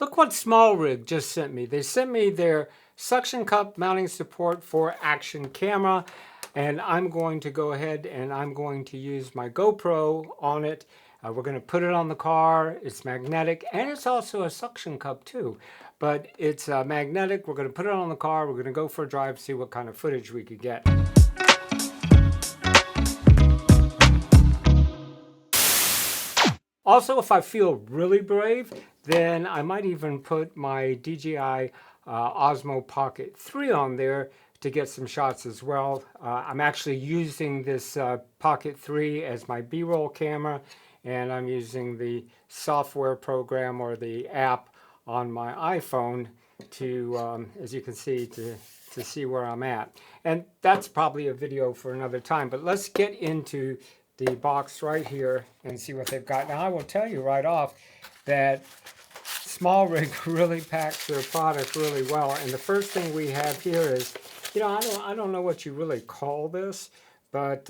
Look what Smallrig just sent me. They sent me their suction cup mounting support for action camera, and I'm going to go ahead and I'm going to use my GoPro on it. We're going to put it on the car. It's magnetic, and it's also a suction cup too, but it's magnetic. We're going to put it on the car. We're going to go for a drive, see what kind of footage we could get. Also, if I feel really brave, then I might even put my DJI Osmo Pocket 3 on there to get some shots as well. I'm actually using this Pocket 3 as my B-roll camera, and I'm using the software program or the app on my iPhone to, as you can see, to see where I'm at. And that's probably a video for another time, but let's get into the box right here and see what they've got. Now I will tell you right off that Smallrig really packs their product really well. And the first thing we have here is, you know, I don't know what you really call this, but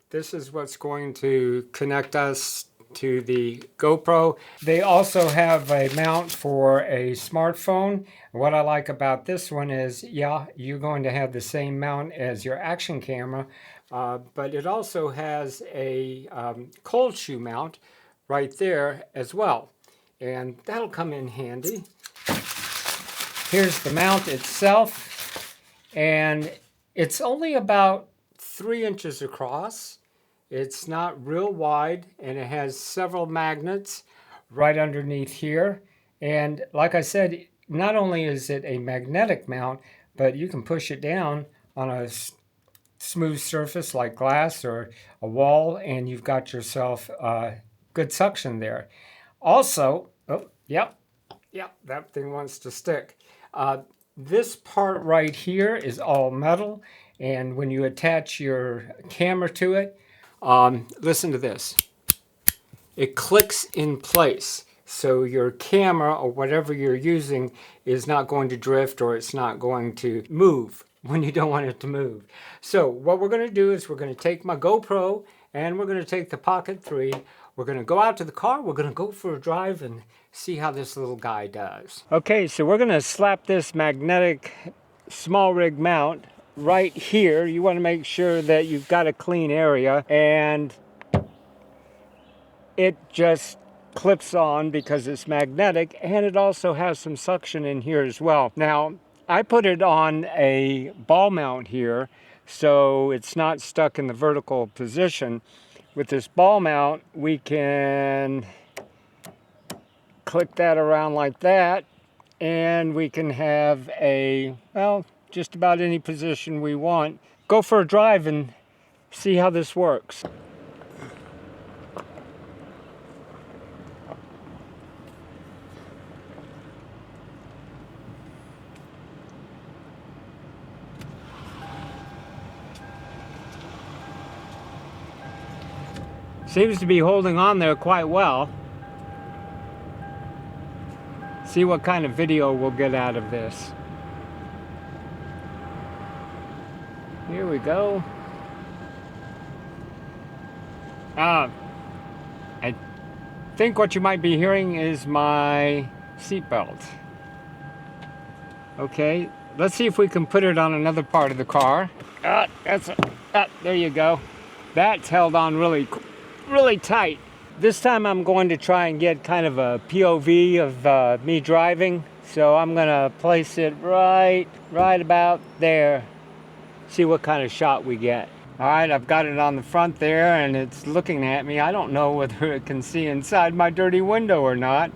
this is what's going to connect us to the GoPro. They also have a mount for a smartphone. What I like about this one is, yeah, you're going to have the same mount as your action camera, but it also has a cold shoe mount right there as well. And that'll come in handy. Here's the mount itself, and it's only about 3 inches across. It's not real wide, and it has several magnets right underneath here. And like I said, not only is it a magnetic mount, but you can push it down on a smooth surface like glass or a wall, and you've got yourself good suction there. Also, oh, yep, that thing wants to stick. This part right here is all metal, and when you attach your camera to it, listen to this. It clicks in place, so your camera or whatever you're using is not going to drift, or it's not going to move when you don't want it to move. So what we're going to do is we're going to take my GoPro and we're going to take the Pocket 3. We're going to go out to the car. We're going to go for a drive and see how this little guy does. Okay, so we're going to slap this magnetic Smallrig mount right here. You want to make sure that you've got a clean area, and it just clips on because it's magnetic, and it also has some suction in here as well. Now, I put it on a ball mount here, so it's not stuck in the vertical position. With this ball mount, we can click that around like that, and we can have a, well, just about any position we want. Go for a drive and see how this works. Seems to be holding on there quite well. See what kind of video we'll get out of this. Here we go. I think what you might be hearing is my seatbelt. Okay, let's see if we can put it on another part of the car. There you go. That's held on really tight. This time I'm going to try and get kind of a POV of me driving. So I'm gonna place it right about there. See what kind of shot we get. All right, I've got it on the front there and it's looking at me. I don't know whether it can see inside my dirty window or not,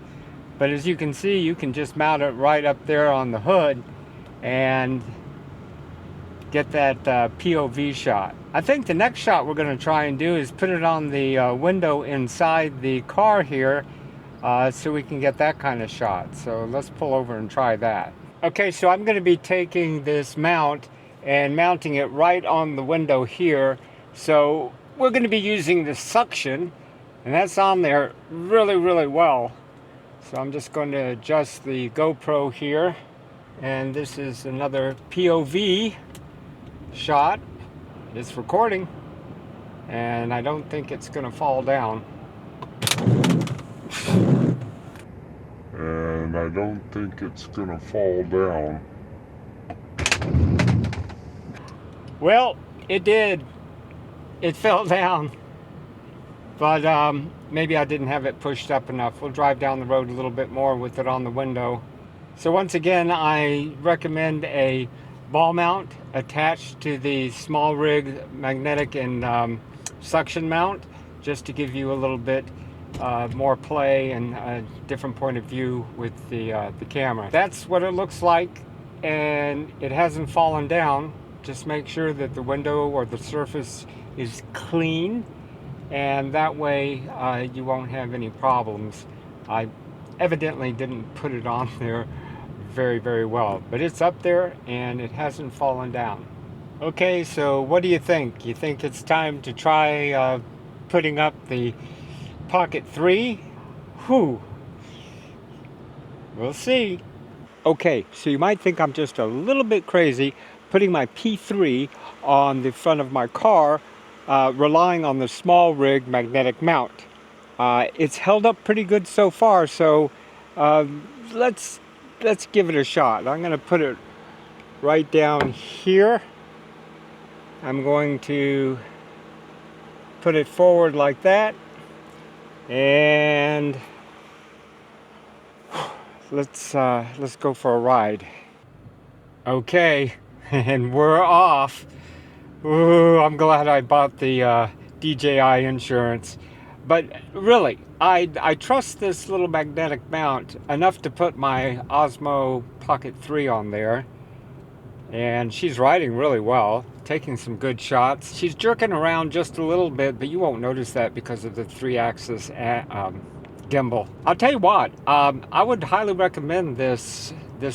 but as you can see, you can just mount it right up there on the hood and get that POV shot. I think the next shot we're going to try and do is put it on the window inside the car here, so we can get that kind of shot. So let's pull over and try that. Okay, so I'm going to be taking this mount and mounting it right on the window here. So we're going to be using the suction, and that's on there really well. So I'm just going to adjust the GoPro here, and this is another POV shot. It's recording, and I don't think it's going to fall down. And I I don't think it's gonna fall down. Well, it did. It fell down. But maybe I didn't have it pushed up enough. We'll drive down the road a little bit more with it on the window. So once again, I recommend a ball mount attached to the Smallrig Magnetic and suction mount, just to give you a little bit more play and a different point of view with the camera. That's what it looks like, and it hasn't fallen down. Just make sure that the window or the surface is clean, and that way you won't have any problems. I evidently didn't put it on there very well, but it's up there and it hasn't fallen down. Okay, so what do you think? You think it's time to try putting up the Pocket 3? Whew, we'll see. Okay, so you might think I'm just a little bit crazy putting my P3 on the front of my car, relying on the Smallrig magnetic mount. It's held up pretty good so far, so let's give it a shot. I'm going to put it right down here. I'm going to put it forward like that, and let's go for a ride. Okay, and we're off. Ooh, I'm glad I bought the DJI insurance. But really, I trust this little magnetic mount enough to put my Osmo Pocket 3 on there. And she's riding really well, taking some good shots. She's jerking around just a little bit, but you won't notice that because of the 3-axis gimbal. I'll tell you what, I would highly recommend this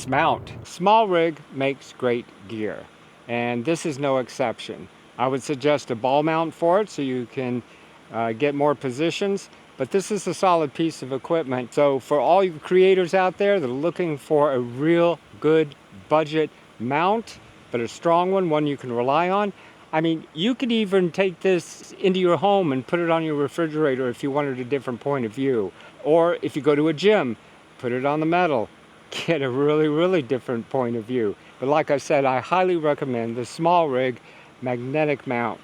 mount. Smallrig makes great gear, and this is no exception. I would suggest a ball mount for it so you can get more positions, but this is a solid piece of equipment. So for all you creators out there that are looking for a real good budget mount, but a strong one you can rely on, I mean, you could even take this into your home and put it on your refrigerator if you wanted a different point of view. Or if you go to a gym, put it on the metal, get a really different point of view. But like I said, I highly recommend the Smallrig magnetic mount.